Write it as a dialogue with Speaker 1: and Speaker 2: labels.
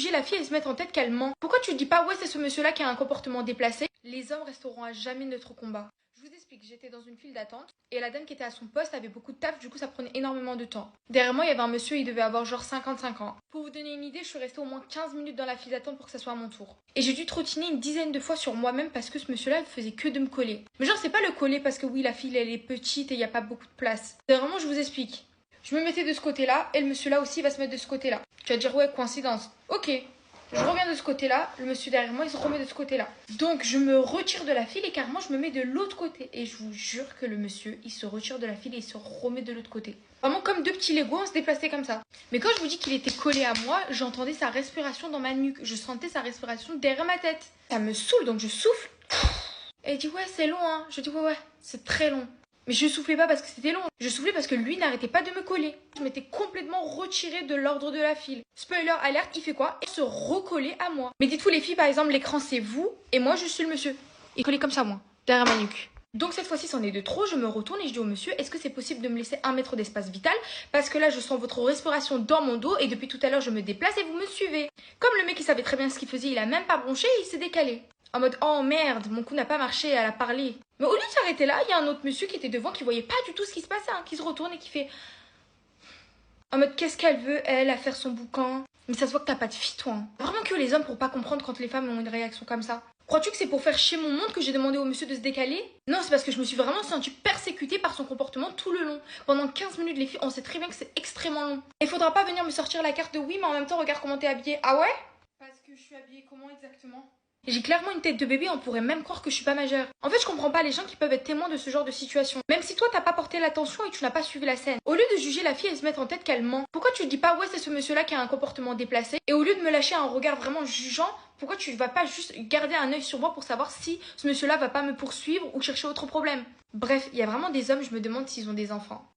Speaker 1: juger la fille, elles se mettent en tête qu'elle ment. Pourquoi tu dis pas ouais c'est ce monsieur-là qui a un comportement déplacé? Les hommes resteront à jamais notre combat. Je vous explique, j'étais dans une file d'attente et la dame qui était à son poste avait beaucoup de taf, du coup ça prenait énormément de temps. Derrière moi il y avait un monsieur, il devait avoir genre 55 ans. Pour vous donner une idée, je suis restée au moins 15 minutes dans la file d'attente pour que ça soit à mon tour. Et j'ai dû trottiner une dizaine de fois sur moi-même parce que ce monsieur-là il faisait que de me coller. Mais genre c'est pas le coller parce que oui la file elle est petite et il n'y a pas beaucoup de place. C'est vraiment, je vous explique. Je me mettais de ce côté-là et le monsieur là aussi va se mettre de ce côté-là. Tu vas dire ouais coïncidence. Ok. Je reviens de ce côté-là, le monsieur derrière moi il se remet de ce côté-là. Donc je me retire de la file et carrément je me mets de l'autre côté. Et je vous jure que le monsieur il se retire de la file et il se remet de l'autre côté. Vraiment comme deux petits Legos, on se déplaçait comme ça. Mais quand je vous dis qu'il était collé à moi, j'entendais sa respiration dans ma nuque. Je sentais sa respiration derrière ma tête. Ça me saoule donc je souffle. Et il dit ouais c'est long hein. Je dis ouais c'est très long. Mais je soufflais pas parce que c'était long. Je soufflais parce que lui n'arrêtait pas de me coller. Je m'étais complètement retirée de l'ordre de la file. Spoiler alert, il fait quoi? Il se recollait à moi. Mais dites-vous les filles, par exemple, l'écran c'est vous et moi je suis le monsieur. Il collait comme ça moi, derrière ma nuque. Donc cette fois-ci c'en est de trop, je me retourne et je dis au monsieur, est-ce que c'est possible de me laisser 1 mètre d'espace vital? Parce que là je sens votre respiration dans mon dos et depuis tout à l'heure je me déplace et vous me suivez. Comme le mec il savait très bien ce qu'il faisait, il a même pas bronché et il s'est décalé. En mode oh merde, mon coup n'a pas marché, elle a parlé. Mais au lieu de s'arrêter là, il y a un autre monsieur qui était devant qui voyait pas du tout ce qui se passait, hein, qui se retourne et qui fait en mode qu'est-ce qu'elle veut elle à faire son boucan. Mais ça se voit que t'as pas de fille toi. Hein. Vraiment que les hommes pour pas comprendre quand les femmes ont une réaction comme ça. Crois-tu que c'est pour faire chier mon monde que j'ai demandé au monsieur de se décaler? Non, c'est parce que je me suis vraiment sentie persécutée par son comportement tout le long. Pendant 15 minutes, les filles, on sait très bien que c'est extrêmement long. Il faudra pas venir me sortir la carte de oui, mais en même temps, regarde comment t'es habillée. Ah ouais? Parce que je suis habillée comment exactement? J'ai clairement une tête de bébé, on pourrait même croire que je suis pas majeure. En fait, je comprends pas les gens qui peuvent être témoins de ce genre de situation. Même si toi t'as pas porté l'attention et tu n'as pas suivi la scène. Au lieu de juger la fille, elle se met en tête qu'elle ment. Pourquoi tu dis pas ouais c'est ce monsieur-là qui a un comportement déplacé? Et au lieu de me lâcher un regard vraiment jugeant, pourquoi tu vas pas juste garder un œil sur moi pour savoir si ce monsieur-là va pas me poursuivre ou chercher autre problème? Bref, il y a vraiment des hommes, je me demande s'ils ont des enfants.